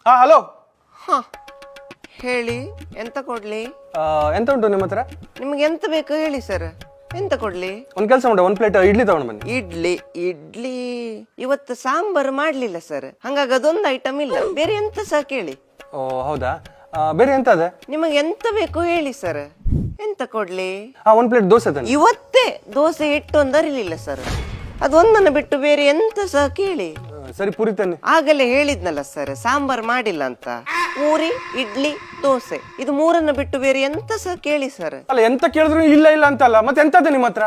Hello. ಹ ಹೇಳಿ, ಎಂತ ಕೊಡ್ಲಿ? ಎಂತ ಉಂಟು ನಿಮ್ಮ ಹತ್ರ? ನಿಮ್ಗೆ ಎಂತ ಬೇಕು ಹೇಳಿ ಸರ್, ಎಂತ ಕೊಡ್ಲಿ? ಒಂದು ಕೆಲಸ ಮಾಡಿ, ಒಂದು ಪ್ಲೇಟ್ ಇಡ್ಲಿ ತಗೊಂಡು ಬನ್ನಿ. ಇಡ್ಲಿ ಇವತ್ತು ಸಾಂಬಾರು ಮಾಡ್ಲಿಲ್ಲ ಸರ್, ಹಂಗಾಗಿ ಅದೊಂದು ಐಟಮ್ ಇಲ್ಲ. ಬೇರೆ ಎಂತ ಸಹ ಕೇಳಿ. ಓ ಹೌದಾ, ಬೇರೆ ಎಂತ ಅದೇ? ನಿಮಗೆ ಎಂತ ಬೇಕು ಹೇಳಿ ಸರ್, ಎಂತ ಕೊಡ್ಲಿ? ಒಂದು ಪ್ಲೇಟ್ ದೋಸೆ ತಾನೆ. ಇವತ್ತೇ ದೋಸೆ ಹಿಟ್ಟು ಒಂದು ಅರಿಲಿಲ್ಲ ಸರ್, ಅದೊಂದನ್ನು ಬಿಟ್ಟು ಬೇರೆ ಎಂತ ಸಹ ಕೇಳಿ. ಸರಿ ಪೂರಿ ತಾನೆ. ಆಗಲೇ ಹೇಳಿದ್ನಲ್ಲ ಸರ್, ಸಾಂಬಾರ್ ಮಾಡಿಲ್ಲ ಅಂತ. ಪೂರಿ, ಇಡ್ಲಿ, ದೋಸೆ, ಇದು ಮೂರನ್ನು ಬಿಟ್ಟು ಬೇರೆ ಎಂತ ಸಹ ಕೇಳಿ ಸರ್. ಅಲ್ಲ ಎಂತ ಕೇಳಿದ್ರು ಇಲ್ಲ ಇಲ್ಲ ಅಂತಲ್ಲ, ಮತ್ತೆ ಎಂತದೆ ನಿಮ್ಮ ಹತ್ರ?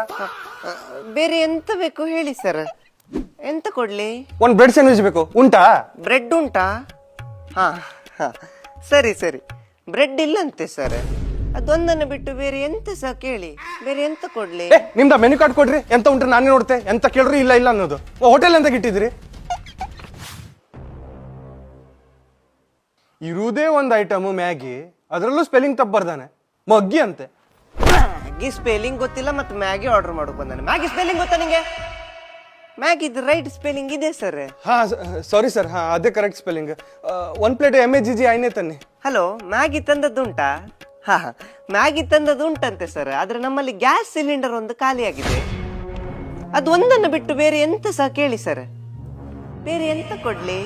ಬೇರೆ ಎಂತ ಬೇಕು ಹೇಳಿ ಸರ್, ಎಂತ ಕೊಡ್ಲಿ? ಒಂದು ಬ್ರೆಡ್ ಸ್ಯಾಂಡ್ವಿಚ್ ಬೇಕು, ಉಂಟಾ? ಬ್ರೆಡ್ ಉಂಟಾ? ಹಾ ಹಾ ಸರಿ ಸರಿ, ಬ್ರೆಡ್ ಇಲ್ಲಂತೆ ಸರ್, ಅದೊಂದನ್ನು ಬಿಟ್ಟು ಬೇರೆ ಎಂತ ಸಹ ಕೇಳಿ. ಬೇರೆ ಎಂತ ಕೊಡ್ಲಿ? ನಿಮ್ದ ಮೆನು ಕಾರ್ಡ್ ಕೊಡ್ರಿ, ಎಂತ ಉಂಟ್ರೆ ನಾನೇ ನೋಡ್ತೆ. ಎಂತ ಕೇಳ್ರಿ ಇಲ್ಲ ಇಲ್ಲ ಅನ್ನೋದು. ಹೋಟೆಲ್ ಎಂತ ಇಟ್ಟಿದ್ರಿ? ಇರುವುದೇ ಒಂದು ಐಟಮ್ ಮ್ಯಾಗಿ, ಅದರಲ್ಲೂ ಸ್ಪೆಲ್ಲಿಂಗ್ ತಪ್ಪು ಬರ್ದಾನೆ, ಮಗ್ಗಿ ಅಂತೆ. ಮ್ಯಾಗಿ ಸ್ಪೆಲ್ಲಿಂಗ್ ಗೊತ್ತಿಲ್ಲ ಮತ್ತೆ ಮ್ಯಾಗಿ ಆರ್ಡರ್ ಮಾಡೋಕೆ ಬಂದಾನೆ. ಮ್ಯಾಗಿ ಸ್ಪೆಲ್ಲಿಂಗ್ ಗೊತ್ತಾ ನಿಂಗೆ? ಮ್ಯಾಗಿದ್ ರೈಟ್ ಸ್ಪೆಲ್ಲಿಂಗ್ ಇದೆ ಸರ್. ಹಾ ಸಾರಿ ಸರ್, ಹಾ ಅದೇ ಕರೆಕ್ಟ್ ಸ್ಪೆಲ್ಲಿಂಗ್. ಒಂದು ಪ್ಲೇಟ್ MAGG ಐನೇ ತನ್ನಿ. ಹಲೋ, ಮ್ಯಾಗಿ ತಂದದ್ದುಂಟಾ? ಹಾ ಮ್ಯಾಗಿ ತಂದದ್ದು ಉಂಟಂತೆ ಸರ್, ಆದ್ರೆ ನಮ್ಮಲ್ಲಿ ಗ್ಯಾಸ್ ಸಿಲಿಂಡರ್ ಒಂದು ಖಾಲಿಯಾಗಿದೆ. ಅದು ಒಂದನ್ನು ಬಿಟ್ಟು ಬೇರೆ ಎಂತ ಸಹ ಕೇಳಿ ಸರ್. ಬೇರೆ ಎಂತ ಕೊಡ್ಲಿ?